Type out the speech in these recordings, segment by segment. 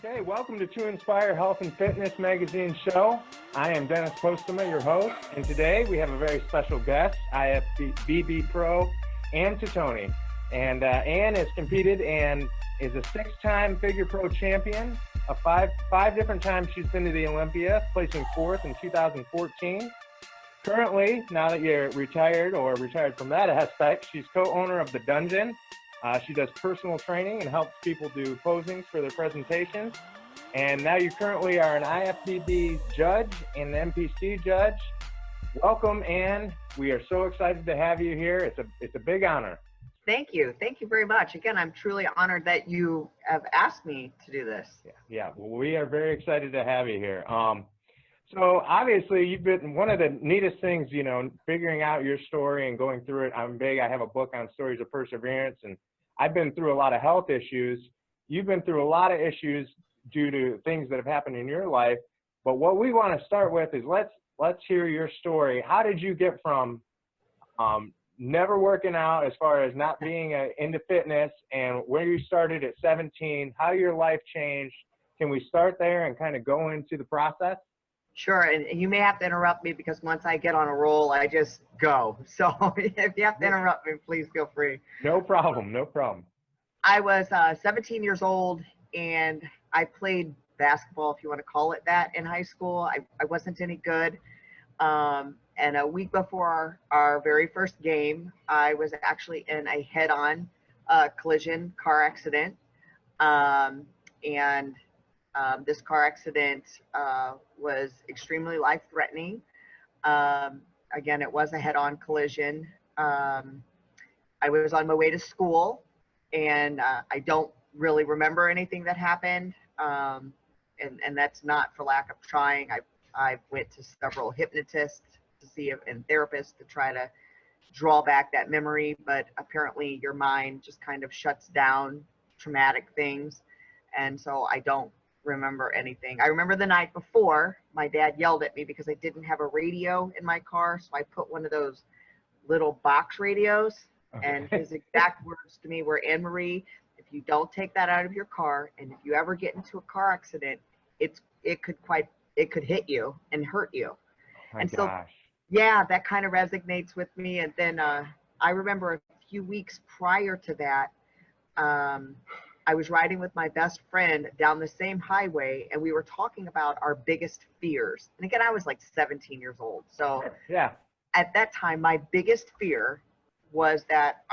Okay, welcome to 2Inspire Health and Fitness Magazine show. I am Dennis Postema, your host, and today we have a very special guest, IFBB pro, Ann Titone. And Ann has competed and is a 6-time figure pro champion. Five different times she's been to the Olympia, placing 4th in 2014. Currently, now that you're retired or retired from that aspect, she's co-owner of The Dungeon. She does personal training and helps people do posings for their presentations. And now you currently are an IFBB judge and an MPC judge. Welcome, Ann. We are so excited to have you here. It's a big honor. Thank you. Thank you very much. Again, I'm truly honored that you have asked me to do this. Yeah. Well, we are very excited to have you here. So obviously you've been one of the neatest things, figuring out your story and going through it. I have a book on stories of perseverance, and I've been through a lot of health issues. You've been through a lot of issues due to things that have happened in your life. But what we want to start with is let's hear your story. How did you get from never working out, as far as not being into fitness, and where you started at 17, how your life changed? Can we start there and kind of go into the process? Sure, and you may have to interrupt me because once I get on a roll, I just go. So if you have to interrupt me, please feel free. No problem, no problem. I was 17 years old, and I played basketball, if you want to call it that, in high school. I wasn't any good. And a week before our very first game, I was actually in a head-on collision car accident. This car accident was extremely life-threatening. Again, it was a head-on collision. I was on my way to school, and I don't really remember anything that happened. And that's not for lack of trying. I went to several hypnotists and therapists to try to draw back that memory, but apparently your mind just kind of shuts down traumatic things. And so I don't remember anything. I remember the night before, my dad yelled at me because I didn't have a radio in my car, so I put one of those little box radios. Okay. And his exact words to me were, "Anne Marie, if you don't take that out of your car, and if you ever get into a car accident, it could hit you and hurt you." Oh and gosh. So yeah, that kind of resonates with me. And then I remember a few weeks prior to that, I was riding with my best friend down the same highway, and we were talking about our biggest fears. And again, I was like 17 years old. So yeah, at that time, my biggest fear was that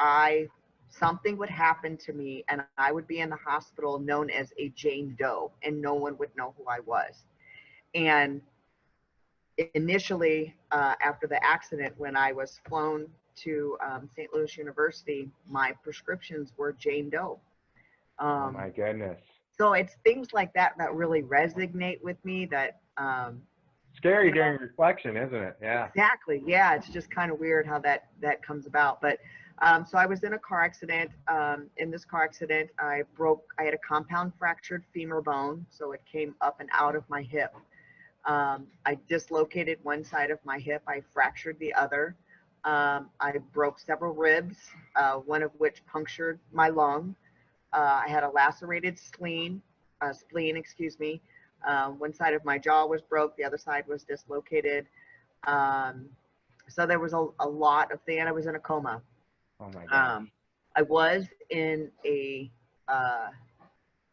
something would happen to me and I would be in the hospital known as a Jane Doe, and no one would know who I was. And initially, after the accident, when I was flown to St. Louis University, my prescriptions were Jane Doe. Oh my goodness. So it's things like that really resonate with me. That scary during reflection, isn't it? Yeah. Exactly. Yeah, it's just kind of weird how that comes about. But so I was in a car accident. In this car accident, I had a compound fractured femur bone, so it came up and out of my hip. I dislocated one side of my hip. I fractured the other. I broke several ribs, one of which punctured my lung. I had a lacerated spleen. One side of my jaw was broke. The other side was dislocated. So there was a lot of things. I was in a coma. Oh my gosh. I was in a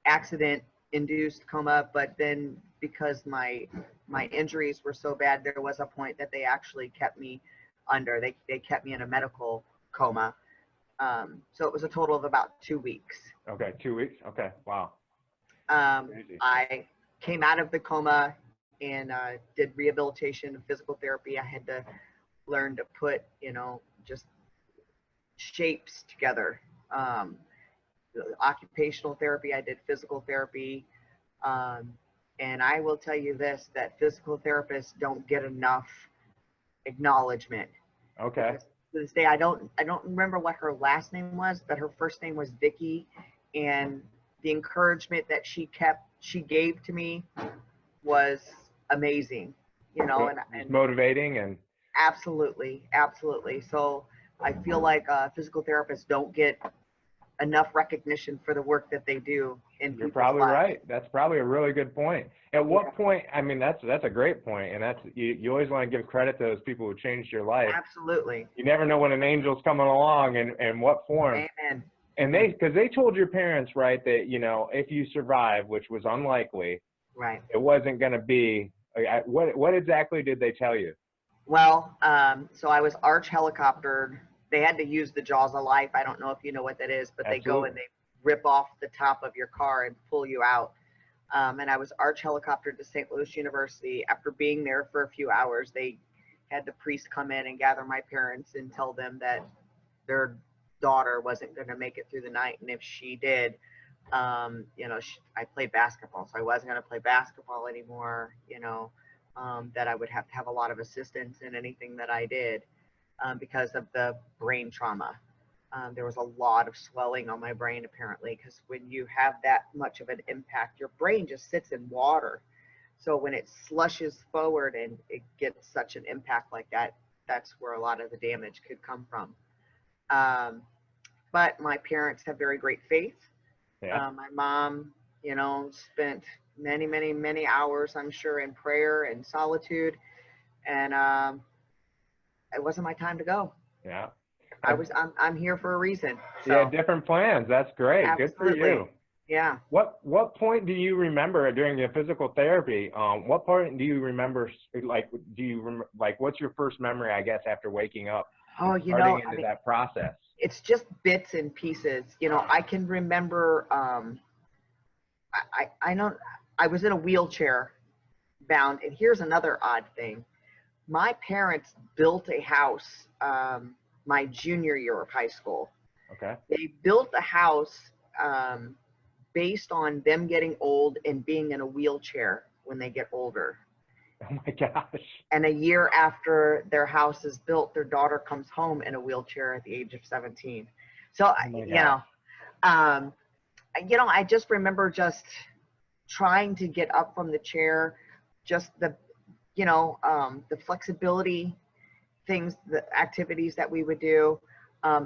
accident-induced coma, but then because my injuries were so bad, there was a point that they actually kept me under. They kept me in a medical coma. So it was a total of about 2 weeks. Okay, 2 weeks. Okay, wow. I came out of the coma and did rehabilitation and physical therapy. I had to learn to put, just shapes together. Occupational therapy, I did physical therapy. And I will tell you this, that physical therapists don't get enough acknowledgement. Okay. To this day, I don't remember what her last name was, but her first name was Vicky, and the encouragement that she gave to me was amazing, and motivating and absolutely. So I feel like physical therapists don't get enough recognition for the work that they do in You're people's probably lives. right. That's probably a really good point. At what point, I mean, that's a great point, and that's you always want to give credit to those people who changed your life. Absolutely. You never know when an angel's coming along and what form. Amen. And because they told your parents, right, that, you know, if you survive, which was unlikely, Right. it wasn't going to be, what exactly did they tell you? Well, so I was arch helicoptered. They had to use the jaws of life. I don't know if you know what that is, but Absolutely. they go and they rip off the top of your car and pull you out. And I was arch helicoptered to St. Louis University. After being there for a few hours, they had the priest come in and gather my parents and tell them that their daughter wasn't going to make it through the night. And if she did, you know, I played basketball, so I wasn't going to play basketball anymore, you know, that I would have to have a lot of assistance in anything that I did because of the brain trauma. There was a lot of swelling on my brain, apparently, because when you have that much of an impact, your brain just sits in water. So when it slushes forward and it gets such an impact like that, that's where a lot of the damage could come from. But my parents have very great faith. Yeah. My mom, you know, spent many, many, many hours, I'm sure, in prayer and solitude. And it wasn't my time to go. Yeah. I'm here for a reason. So. Yeah, different plans. That's great. Absolutely. Good for you. Yeah. What point do you remember during your physical therapy? What part do you remember? Like, what's your first memory, I guess, after waking up? Oh, you know, starting into that process. It's just bits and pieces. You know, I can remember. I know I was in a wheelchair bound, and here's another odd thing. My parents built a house my junior year of high school. Okay. They built a house based on them getting old and being in a wheelchair when they get older. Oh my gosh. And a year after their house is built, their daughter comes home in a wheelchair at the age of 17. So, you know, I just remember just trying to get up from the chair, just the, you know, the flexibility things, the activities that we would do.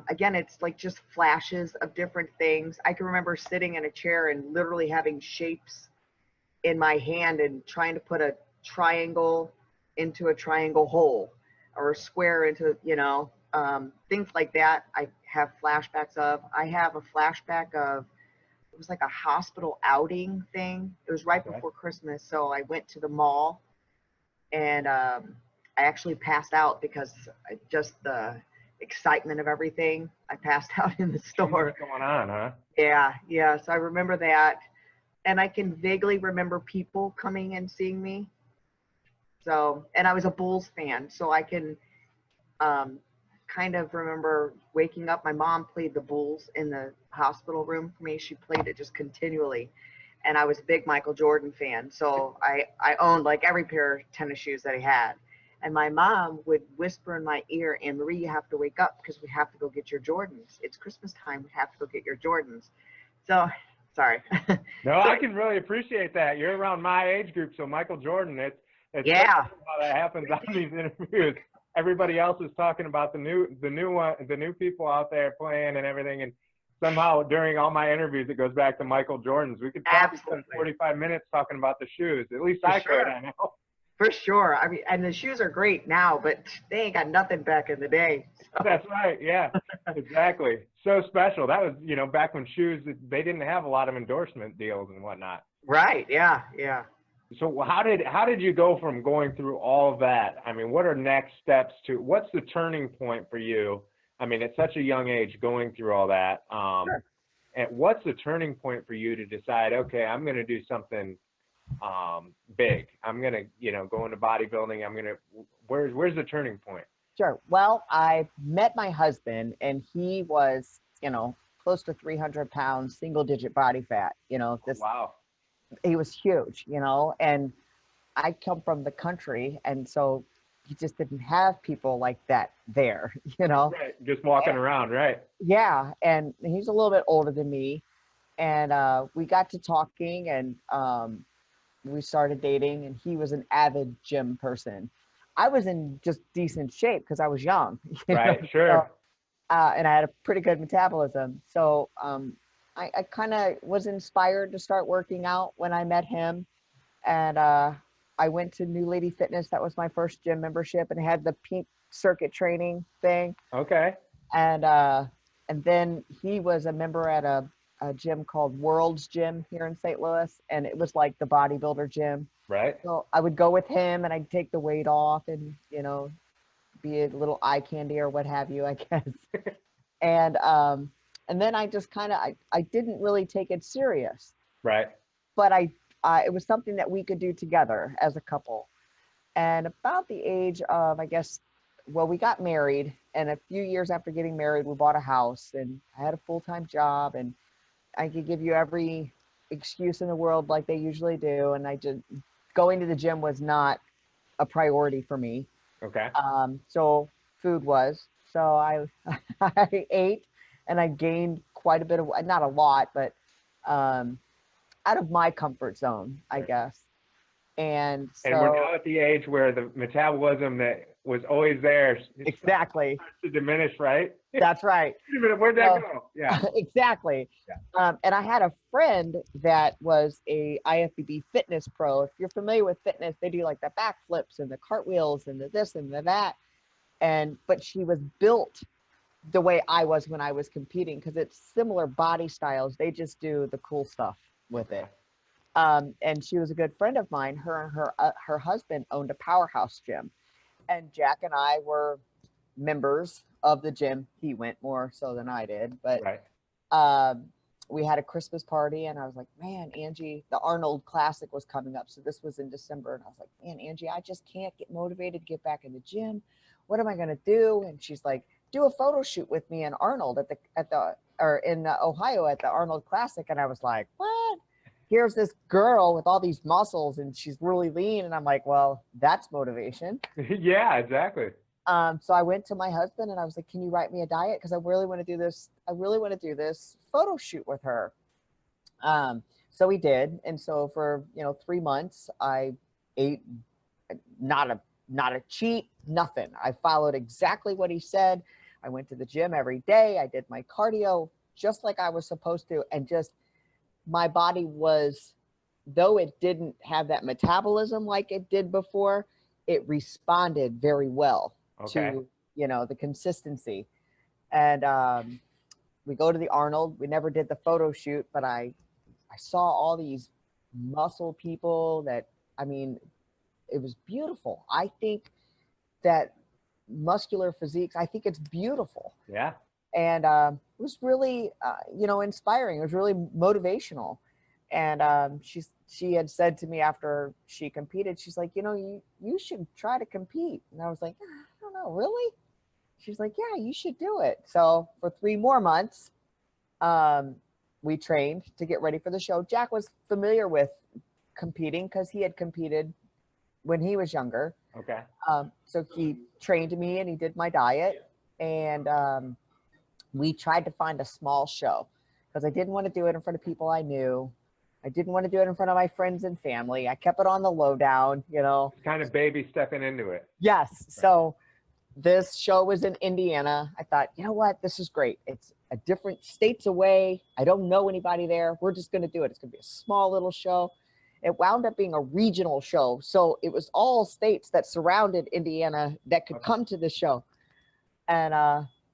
Again, it's like just flashes of different things. I can remember sitting in a chair and literally having shapes in my hand and trying to put a triangle into a triangle hole or a square into, you know, things like that. I have flashbacks of. I have a flashback of, it was like a hospital outing thing. It was right before Christmas. So I went to the mall and I actually passed out because just the excitement of everything. I passed out in the store. What's going on, huh? Yeah. So I remember that. And I can vaguely remember people coming and seeing me. So, and I was a Bulls fan, so I can kind of remember waking up. My mom played the Bulls in the hospital room for me. She played it just continually. And I was a big Michael Jordan fan. So I owned like every pair of tennis shoes that he had. And my mom would whisper in my ear, Anne Marie, you have to wake up because we have to go get your Jordans. It's Christmas time. We have to go get your Jordans. So, sorry. No, I can really appreciate that. You're around my age group, so Michael Jordan, it's yeah. how that happens on these interviews. Everybody else is talking about the new people out there playing and everything, and somehow during all my interviews it goes back to Michael Jordan's. We could probably spend 45 minutes talking about the shoes. At least I could, I know. For sure. I mean, and the shoes are great now, but they ain't got nothing back in the day. So. That's right. Yeah, exactly. So special. That was, you know, back when shoes, they didn't have a lot of endorsement deals and whatnot. Right. Yeah. So how did you go from going through all of that? I mean, what are next steps to, what's the turning point for you? I mean, at such a young age going through all that. Sure. And what's the turning point for you to decide, okay, I'm going to do something big. I'm going to, you know, go into bodybuilding. I'm going to, where's the turning point? Sure. Well, I met my husband and he was, you know, close to 300 pounds, single digit body fat, you know, this, wow. He was huge, you know, and I come from the country. And so you just didn't have people like that there, you know, right. Just walking around. Right. Yeah. And he's a little bit older than me. And we got to talking and we started dating, and he was an avid gym person. I was in just decent shape because I was young. Right, sure. and I had a pretty good metabolism. So I kind of was inspired to start working out when I met him. And I went to New Lady Fitness. That was my first gym membership, and had the pink circuit training thing. Okay. And then he was a member at a gym called World's Gym here in St. Louis, and it was like the bodybuilder gym. Right. So I would go with him, and I'd take the weight off, and be a little eye candy or what have you, I guess. And then I just kind of I didn't really take it serious, Right. but it was something that we could do together as a couple. And about the age of, I guess, well, we got married, and a few years after getting married, we bought a house, and I had a full-time job, and I could give you every excuse in the world like they usually do. And going to the gym was not a priority for me. Okay. So food was. So I ate, and I gained quite a bit of, not a lot, but out of my comfort zone, I guess. And so, and we're now at the age where the metabolism that was always there exactly starts to diminish, right? That's right. Wait a minute, where'd that go? Yeah. Exactly. Yeah. And I had a friend that was a IFBB fitness pro. If you're familiar with fitness, they do like the backflips and the cartwheels and the this and the that. But she was built the way I was when I was competing, because it's similar body styles. They just do the cool stuff with it. And she was a good friend of mine. Her husband owned a powerhouse gym, and Jack and I were members of the gym. He went more so than I did, but Right. We had a Christmas party, and I was like, man, Angie, the Arnold Classic was coming up. So this was in December, and I was like, man, Angie, I just can't get motivated to get back in the gym. What am I going to do? And she's like, do a photo shoot with me and Arnold in Ohio at the Arnold Classic. And I was like, what? Here's this girl with all these muscles, and she's really lean. And I'm like, well, that's motivation. Yeah, exactly. So I went to my husband, and I was like, can you write me a diet? Because I really want to do this. I really want to do this photo shoot with her. So we did. And so for, 3 months, I ate not a cheat, nothing. I followed exactly what he said. I went to the gym every day. I did my cardio just like I was supposed to. And just my body was, though it didn't have that metabolism like it did before, it responded very well to, the consistency. And we go to the Arnold. We never did the photo shoot, but I saw all these muscle people that, it was beautiful. I think that muscular physiques, I think it's beautiful. Yeah. And it was really, inspiring. It was really motivational. And she had said to me after she competed, she's like, you should try to compete. And I was like, I don't know, really? She's like, yeah, you should do it. So for 3 more months, we trained to get ready for the show. Jack was familiar with competing because he had competed when he was younger. Okay. So he trained me, and he did my diet. And we tried to find a small show because I didn't want to do it in front of people I knew. I didn't want to do it in front of my friends and family. I kept it on the lowdown, Kind of baby stepping into it. Yes. Right. So this show was in Indiana. I thought, you know what? This is great. It's a different states away. I don't know anybody there. We're just going to do it. It's going to be a small little show. It wound up being a regional show. So it was all states that surrounded Indiana that could come to the show. And,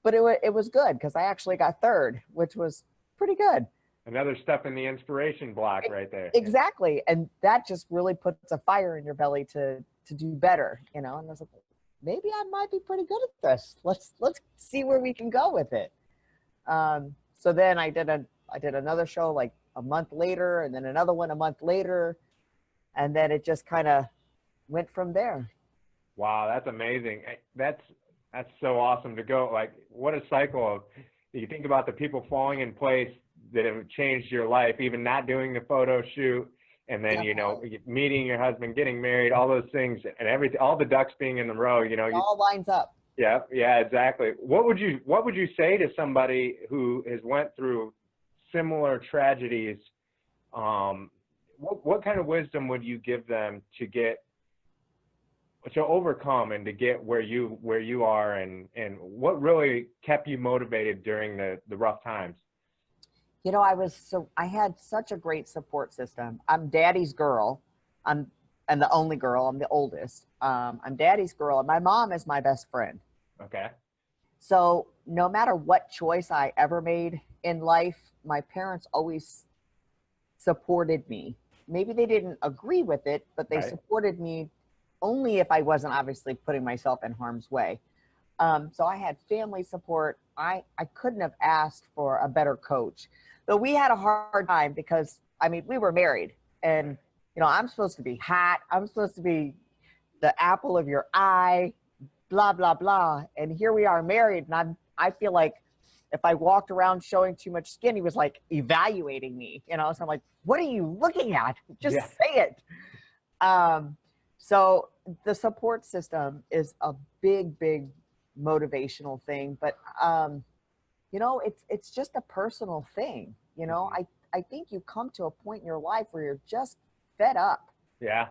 but it was good because I actually got third, which was pretty good. Another step in the inspiration block right there. Exactly. And that just really puts a fire in your belly to do better, and I was like, maybe I might be pretty good at this. Let's see where we can go with it. So then I did another show like a month later, and then another one a month later. And then it just kind of went from there. Wow. That's amazing. That's so awesome to go. Like, what a cycle of, you think about the people falling in place that have changed your life, even not doing the photo shoot, and then, meeting your husband, getting married, all those things, and everything, all the ducks being in the row, it all lines up. Yeah, exactly. What would you say to somebody who has went through similar tragedies? What kind of wisdom would you give them to get to overcome and to get where you are, and what really kept you motivated during the rough times? You know, I had such a great support system. I'm daddy's girl. I'm the only girl. I'm the oldest. I'm daddy's girl, and my mom is my best friend. Okay. So no matter what choice I ever made in life, my parents always supported me. Maybe they didn't agree with it, but they Right. supported me only if I wasn't obviously putting myself in harm's way. So I had family support. I couldn't have asked for a better coach. Though we had a hard time because, I mean, we were married, and, you know, I'm supposed to be hot. I'm supposed to be the apple of your eye, blah, blah, blah. And here we are married. And I feel like if I walked around showing too much skin, he was like evaluating me, you know? So I'm like, what are you looking at? Just Yeah. say it. So the support system is a big, big motivational thing, but, you know, it's just a personal thing. You know, I think you come to a point in your life where you're just fed up, Yeah.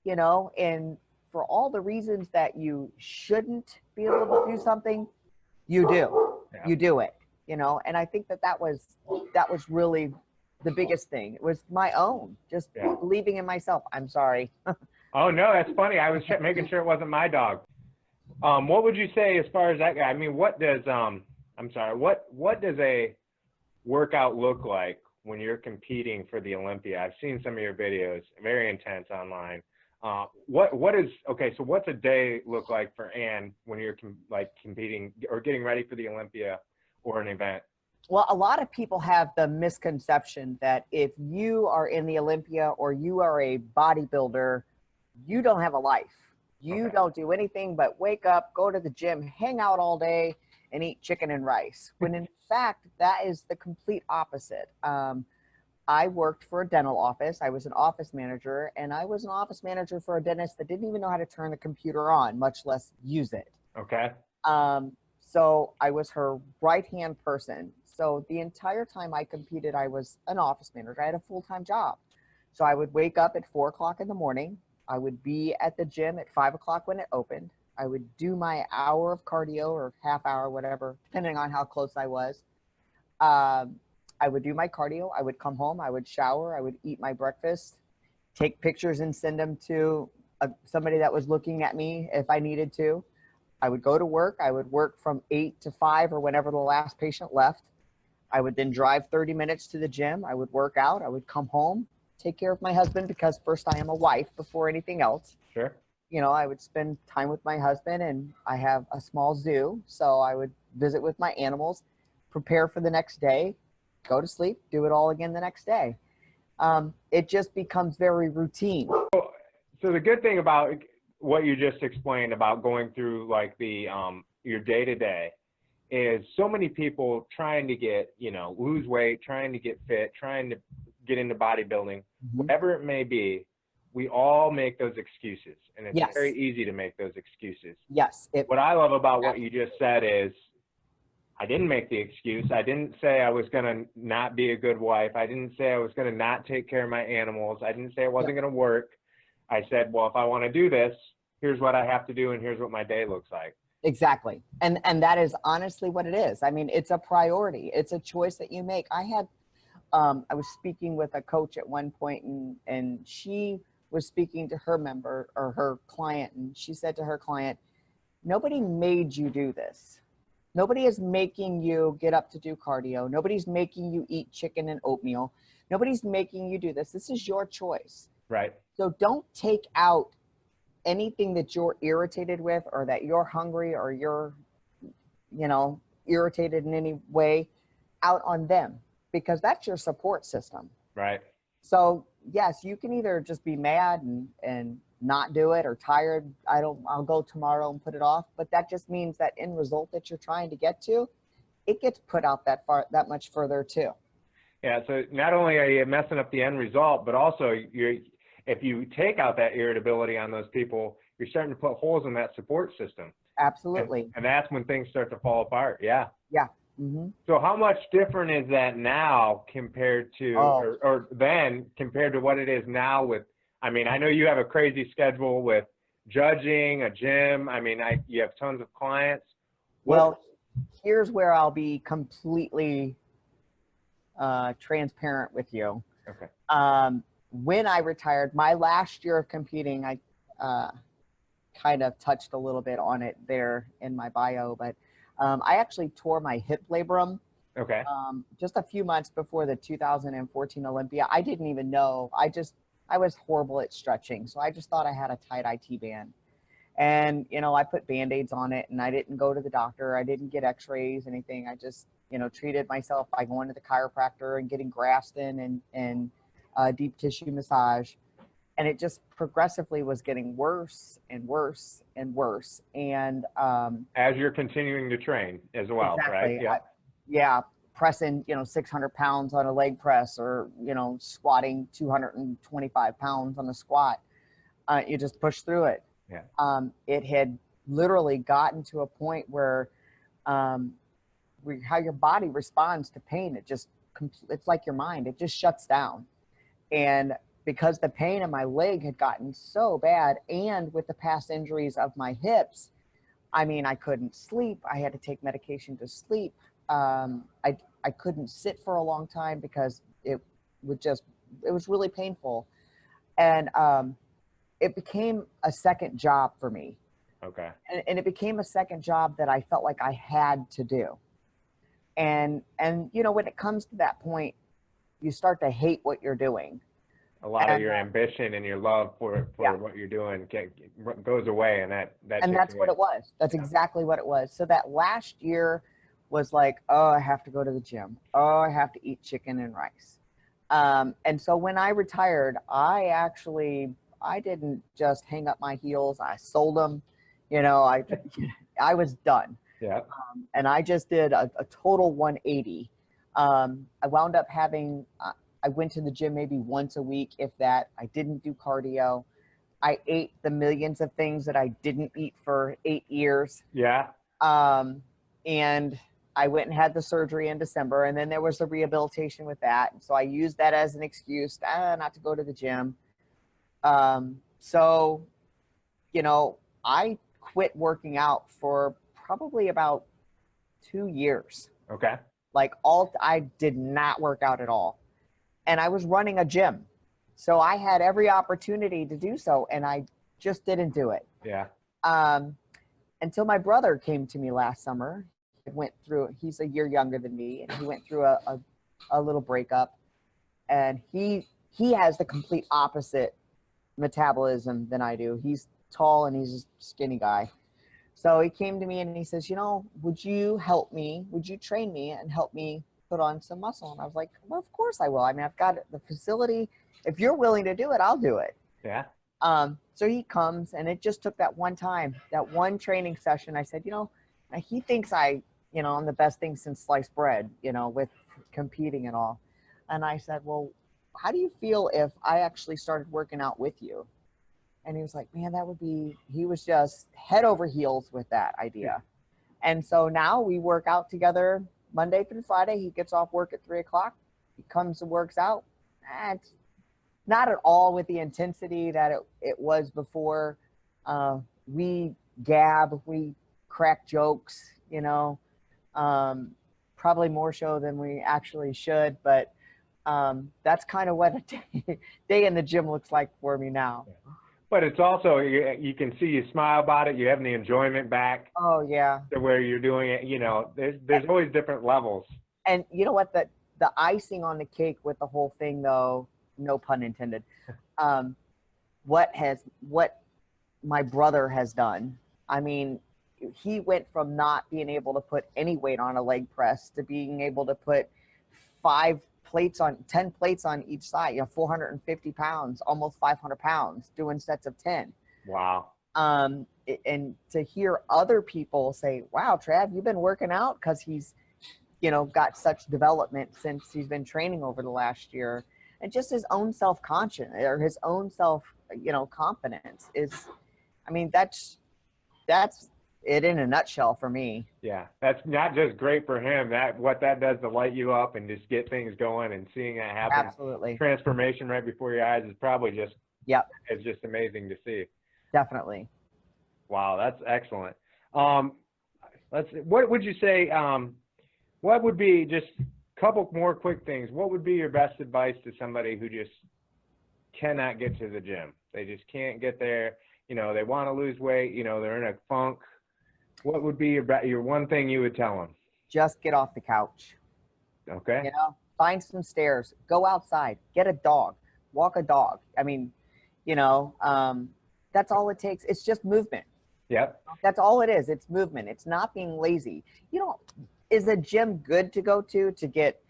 you know, and for all the reasons that you shouldn't be able to do something, you do. Yeah. You do it, you know. And I think that was really the biggest thing. It was my own, just Yeah. believing in myself. I'm sorry. Oh no, that's funny. I was making sure it wasn't my dog. What would you say as far as that guy? I mean, what does what does a workout look like when you're competing for the Olympia? I've seen some of your videos, very intense online. What is, okay, so what's a day look like for Ann when you're competing or getting ready for the Olympia or an event? Well, a lot of people have the misconception that if you are in the Olympia or you are a bodybuilder, you don't have a life. You Okay. don't do anything but wake up, go to the gym, hang out all day, and eat chicken and rice. When in fact, that is the complete opposite. I worked for a dental office. I was an office manager, and I was an office manager for a dentist that didn't even know how to turn the computer on, much less use it. Okay. So I was her right-hand person. So the entire time I competed, I was an office manager. I had a full-time job. So I would wake up at 4 o'clock in the morning. I would be at the gym at 5 o'clock when it opened. I would do my hour of cardio or half hour, whatever, depending on how close I was. I would do my cardio. I would come home. I would shower. I would eat my breakfast, take pictures and send them to somebody that was looking at me if I needed to. I would go to work. I would work from 8 to 5 or whenever the last patient left. I would then drive 30 minutes to the gym. I would work out. I would come home, take care of my husband, because first I am a wife before anything else. Sure. You know, I would spend time with my husband, and I have a small zoo. So I would visit with my animals, prepare for the next day, go to sleep, do it all again the next day. It just becomes very routine. So the good thing about what you just explained about going through like the your day to day is so many people trying to get, you know, lose weight, trying to get fit, trying to get into bodybuilding, whatever it may be. We all make those excuses, and it's Yes. very easy to make those excuses. Yes. What I love about what you just said is I didn't make the excuse. I didn't say I was going to not be a good wife. I didn't say I was going to not take care of my animals. I didn't say it wasn't going to work. I said, well, if I want to do this, here's what I have to do, and here's what my day looks like. Exactly. And that is honestly what it is. I mean, it's a priority. It's a choice that you make. I was speaking with a coach at one point, and she was speaking to her member or her client, and she said to her client, nobody made you do this. Nobody is making you get up to do cardio. Nobody's making you eat chicken and oatmeal. Nobody's making you do this. This is your choice. Right. So don't take out anything that you're irritated with, or that you're hungry, or you're, you know, irritated in any way, out on them, because that's your support system. Right. So yes, you can either just be mad and not do it, or tired. I'll go tomorrow and put it off. But that just means that end result that you're trying to get to, it gets put out that much further too. Yeah. So not only are you messing up the end result, but also if you take out that irritability on those people, you're starting to put holes in that support system. Absolutely. And that's when things start to fall apart. Yeah. Yeah. Mm-hmm. So how much different is that now compared to, or then compared to what it is now with, I mean, I know you have a crazy schedule with judging a gym? I mean, you have tons of clients. Well, here's where I'll be completely transparent with you. Okay. When I retired, my last year of competing, I kind of touched a little bit on it there in my bio, but I actually tore my hip labrum. Okay. Just a few months before the 2014 Olympia. I didn't even know. I was horrible at stretching. So I just thought I had a tight IT band. And, you know, I put Band-Aids on it and I didn't go to the doctor. I didn't get x-rays, anything. I just, you know, treated myself by going to the chiropractor and getting grafts in and deep tissue massage. And it just progressively was getting worse and worse and worse. And as you're continuing to train as well, exactly, right? Yeah. Pressing, you know, 600 pounds on a leg press, or, you know, squatting 225 pounds on a squat. You just push through it. Yeah. It had literally gotten to a point where how your body responds to pain, it's like your mind, it just shuts down. And because the pain in my leg had gotten so bad, and with the past injuries of my hips, I mean, I couldn't sleep. I had to take medication to sleep. I couldn't sit for a long time because it was really painful. And it became a second job for me. Okay. And it became a second job that I felt like I had to do. And you know, when it comes to that point, you start to hate what you're doing. A lot of your ambition and your love for what you're doing goes away, and that's what it was. That's exactly what it was. So that last year was like, oh, I have to go to the gym. Oh, I have to eat chicken and rice. And so when I retired, I didn't just hang up my heels. I sold them. You know, I was done. Yeah. And I just did a total 180. I wound up I went to the gym maybe once a week, if that. I didn't do cardio. I ate the millions of things that I didn't eat for 8 years. Yeah. And I went and had the surgery in December, and then there was the rehabilitation with that. So I used that as an excuse not to go to the gym. So, you know, I quit working out for probably about 2 years. Okay. Like I did not work out at all. And I was running a gym. So I had every opportunity to do so, and I just didn't do it. Yeah. Until my brother came to me last summer. He's a year younger than me, and he went through a little breakup, and he has the complete opposite metabolism than I do. He's tall and he's a skinny guy. So he came to me and he says, you know, would you help me? Would you train me and help me put on some muscle? And I was like, well, of course I will. I mean, I've got the facility. If you're willing to do it, I'll do it. Yeah. So he comes, and it just took that one time, that one training session. I said, you know, he thinks I'm the best thing since sliced bread, you know, with competing and all. And I said, well, how do you feel if I actually started working out with you? And he was like, man, he was just head over heels with that idea. And so now we work out together Monday through Friday. He gets off work at 3:00. He comes and works out. It's not at all with the intensity that it was before. We gab, we crack jokes, you know, probably more so than we actually should, but that's kind of what a day in the gym looks like for me now. But it's also, you can see you smile about it. You're having the enjoyment back. Oh, yeah. To where you're doing it, you know, there's always different levels. And you know what, the icing on the cake with the whole thing, though, no pun intended, what my brother has done. I mean, he went from not being able to put any weight on a leg press to being able to put 10 plates on each side, 450 pounds, almost 500 pounds, doing sets of 10. Wow. And to hear other people say, wow, Trav, you've been working out, because he's, got such development since he's been training over the last year, and just his own self-conscious, or his own confidence is, I mean, that's it in a nutshell for me. Yeah, that's not just great for him. What that does to light you up and just get things going, and seeing that happen. Absolutely. Transformation right before your eyes is probably just, yep. It's just amazing to see. Definitely. Wow, that's excellent. What would you say, what would be, just a couple more quick things, what would be your best advice to somebody who just cannot get to the gym? They just can't get there, you know, they want to lose weight, you know, they're in a funk. What would be your one thing you would tell them? Just get off the couch. Okay. You know, find some stairs, go outside, get a dog, walk a dog. I mean, you know, that's all it takes. It's just movement. Yep. That's all it is. It's movement. It's not being lazy. You know, is a gym good to go to get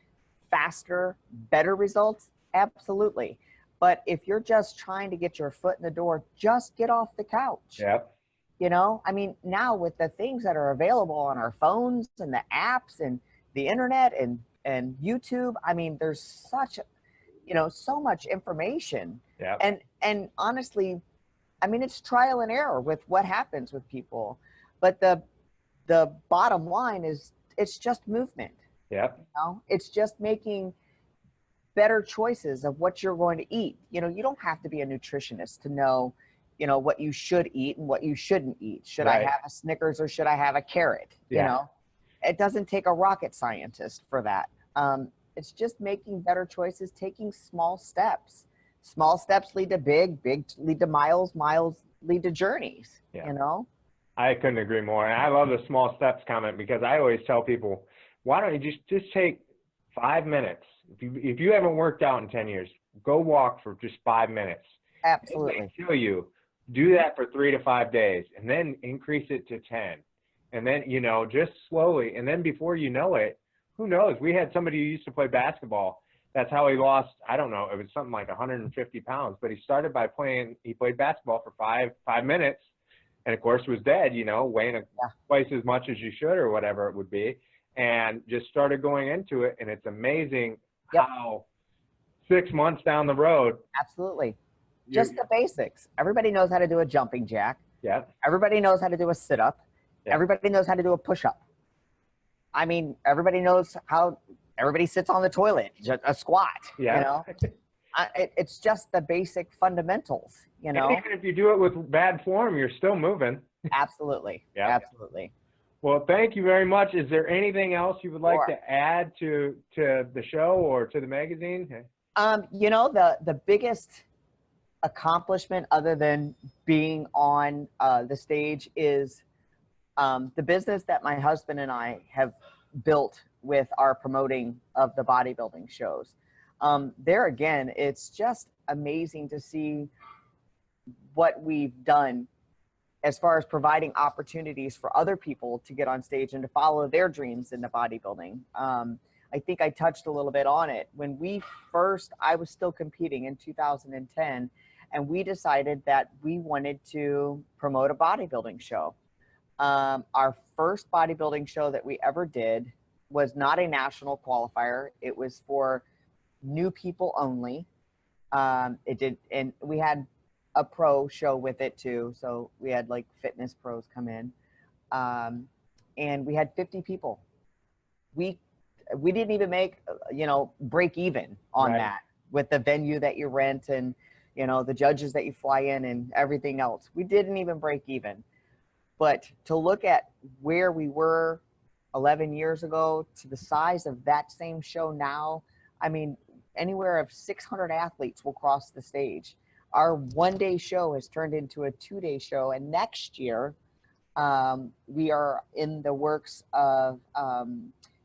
faster, better results? Absolutely. But if you're just trying to get your foot in the door, just get off the couch. Yep. You know, I mean, now with the things that are available on our phones and the apps and the internet and YouTube, I mean, there's such, you know, so much information. Yep. And honestly, I mean, it's trial and error with what happens with people. But the bottom line is it's just movement. Yep. You know? It's just making better choices of what you're going to eat. You know, you don't have to be a nutritionist to know, you know, what you should eat and what you shouldn't eat. Should I have a Snickers or should I have a carrot? Yeah. You know, it doesn't take a rocket scientist for that. It's just making better choices, taking small steps. Small steps lead to big lead to miles lead to journeys. Yeah. You know, I couldn't agree more. And I love the small steps comment, because I always tell people, why don't you just take 5 minutes? If you haven't worked out in 10 years, go walk for just 5 minutes. absolutely. It may kill you. Do that for 3 to 5 days, and then increase it to 10. And then, you know, just slowly. And then before you know it, who knows? We had somebody who used to play basketball. That's how he lost, I don't know, it was something like 150 pounds. But he started by he played basketball for five minutes, and of course was dead, you know, weighing twice as much as you should or whatever it would be, and just started going into it. And it's amazing how 6 months down the road. Absolutely. Just the basics. Everybody knows how to do a jumping jack. Yeah. Everybody knows how to do a sit-up. Yeah. Everybody knows how to do a push-up. I mean, everybody knows how everybody sits on the toilet, a squat. Yeah. You know, it's just the basic fundamentals, you know. And even if you do it with bad form, you're still moving. Absolutely. Yeah. Absolutely. Well, thank you very much. Is there anything else you would like Sure. to add to the show or to the magazine? You know, the biggest accomplishment other than being on the stage is the business that my husband and I have built with our promoting of the bodybuilding shows. There again, it's just amazing to see what we've done as far as providing opportunities for other people to get on stage and to follow their dreams into bodybuilding. I think I touched a little bit on it. When I was still competing in 2010, and we decided that we wanted to promote a bodybuilding show. Our first bodybuilding show that we ever did was not a national qualifier. It was for new people only. And we had a pro show with it too. So we had like fitness pros come in, and we had 50 people. We didn't even make, you know, break even on that with the venue that you rent and, you know, the judges that you fly in and everything else. We didn't even break even. But to look at where we were 11 years ago to the size of that same show now, I mean, anywhere of 600 athletes will cross the stage. Our one-day show has turned into a 2-day show. And next year, we are in the works of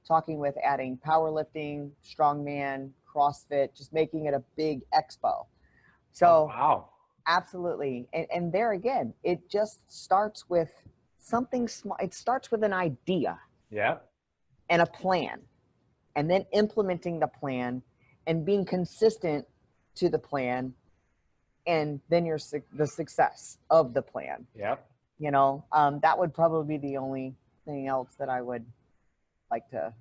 talking with adding powerlifting, strongman, CrossFit, just making it a big expo. So wow. Absolutely. And there again, it just starts with something small. It starts with an idea. Yeah. And a plan, and then implementing the plan and being consistent to the plan. And then the success of the plan. Yep. You know, that would probably be the only thing else that I would like to.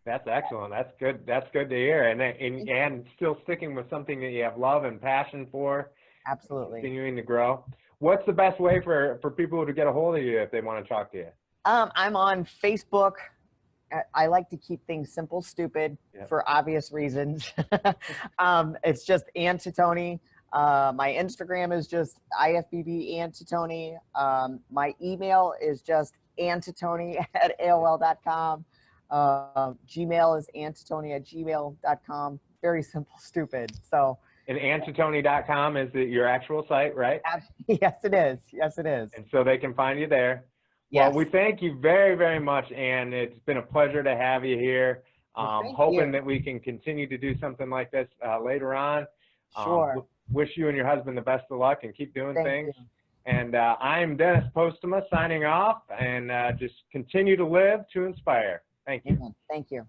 That's excellent. That's good. That's good to hear. And still sticking with something that you have love and passion for. Absolutely. Continuing to grow. What's the best way for people to get a hold of you if they want to talk to you? I'm on Facebook. I like to keep things simple, stupid, for obvious reasons. It's just Ann Titone. My Instagram is just IFBB Ann Titone. My email is just antitone@aol.com. Gmail is antitone@gmail.com. Very simple, stupid. So. And antitone.com is your actual site, right? Yes, it is. Yes, it is. And so they can find you there. Yes. Well, we thank you very, very much, Ann. It's been a pleasure to have you here. Hoping that we can continue to do something like this later on. Sure. Wish you and your husband the best of luck and keep doing things. You. And I'm Dennis Postuma signing off, and just continue to live to inspire. Thank you. Amen. Thank you.